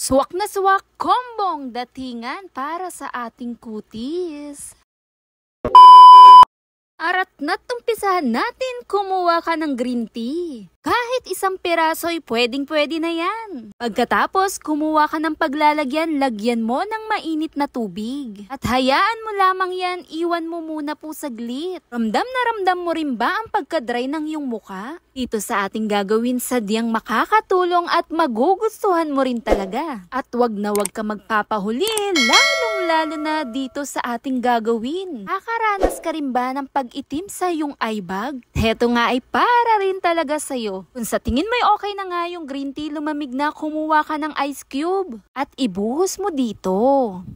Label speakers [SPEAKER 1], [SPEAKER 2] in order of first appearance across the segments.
[SPEAKER 1] Swak na swak, kombong datingan para sa ating kutis. Arat na't umpisahan natin kumuha ka ng green tea. Kahit isang piraso'y pwedeng-pwede na yan. Pagkatapos, kumuha ka ng paglalagyan, lagyan mo ng mainit na tubig. At hayaan mo lamang yan, iwan mo muna po saglit. Ramdam na ramdam mo rin ba ang pagka-dry ng iyong muka? Dito sa ating gagawin sadyang makakatulong at magugustuhan mo rin talaga. At wag na wag ka magpapahuli, lalong-lalo na dito sa ating gagawin. Nakaranas ka rin ba ng pag-itim sa iyong eye bag? Heto nga ay para rin talaga sa'yo. Kung sa tingin mo'y okay na nga yung green tea, lumamig na, kumuha ka ng ice cube at ibuhos mo dito.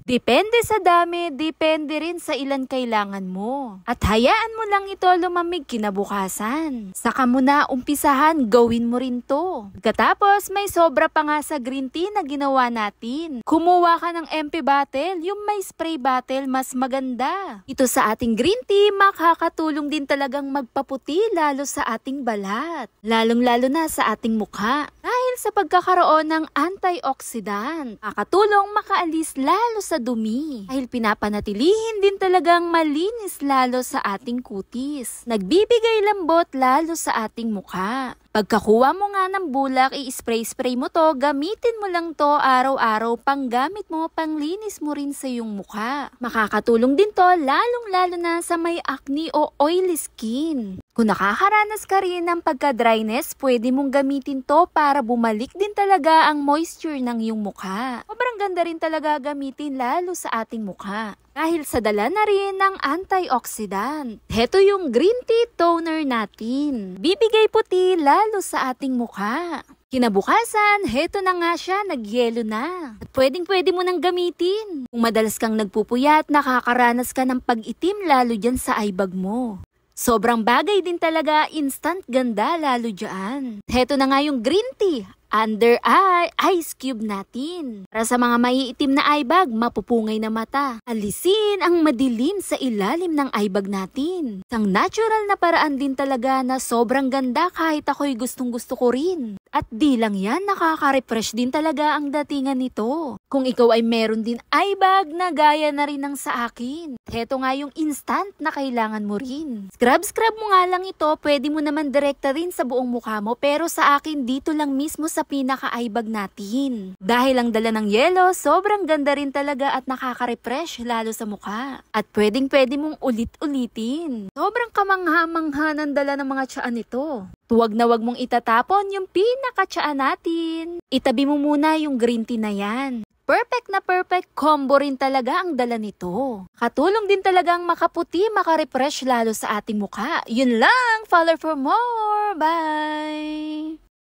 [SPEAKER 1] Depende sa dami, depende rin sa ilan kailangan mo. At hayaan mo lang ito lumamig kinabukasan. Saka mo na umpisahan, gawin mo rin to. Pagkatapos, may sobra pa nga sa green tea na ginawa natin. Kumuha ka ng empty bottle, yung may spray bottle, mas maganda. Ito sa ating green tea, makakatulong din talagang magpaputi lalo sa ating balat. Lalong-lalo na sa ating mukha. Dahil sa pagkakaroon ng antioxidant, makakatulong makaalis lalo sa dumi. Dahil pinapanatilihin din talagang malinis lalo sa ating kutis. Nagbibigay lambot lalo sa ating mukha. Pagkakuha mo nga ng bulak, i-spray-spray mo to, gamitin mo lang to araw-araw, panggamit mo, panglinis mo rin sa iyong mukha. Makakatulong din to lalong-lalo na sa may acne o oily skin. Kung nakakaranas ka rin ng pagka-dryness, pwede mong gamitin to para bumalik din talaga ang moisture ng iyong mukha. Sobrang ganda rin talaga gamitin lalo sa ating mukha. Dahil sa dala na rin ng antioxidant. Heto yung green tea toner natin. Bibigay puti lalo sa ating mukha. Kinabukasan, heto na nga siya, nagyelo na. At pwedeng-pwede mo nang gamitin. Kung madalas kang nagpupuyat, nakakaranas ka ng pag-itim lalo dyan sa eye bag mo. Sobrang bagay din talaga, instant ganda lalo dyan. Heto na nga yung green tea. Under eye, ice cube natin. Para sa mga maiitim na eye bag, mapupungay na mata. Alisin ang madilim sa ilalim ng eye bag natin. Isang natural na paraan din talaga na sobrang ganda kahit ako'y gustong-gusto ko rin. At di lang yan, nakaka-refresh din talaga ang datingan nito. Kung ikaw ay meron din eye bag na gaya na rin ng sa akin. Heto nga yung instant na kailangan mo rin. Scrub mo nga lang ito, pwede mo naman direkta rin sa buong mukha mo. Pero sa akin, dito lang mismo sa pinaka-eye bag natin. Dahil ang dala ng yelo, sobrang ganda rin talaga at nakaka-refresh lalo sa mukha. At pwedeng-pwede mong ulit-ulitin. Sobrang kamangha-mangha ng dala ng mga tiyaan nito. Huwag na huwag mong itatapon yung pinaka-tiyaan natin. Itabi mo muna yung green tea na yan. Perfect na perfect combo rin talaga ang dala nito. Katulong din talagang makaputi, makarefresh lalo sa ating mukha. Yun lang, follow for more. Bye!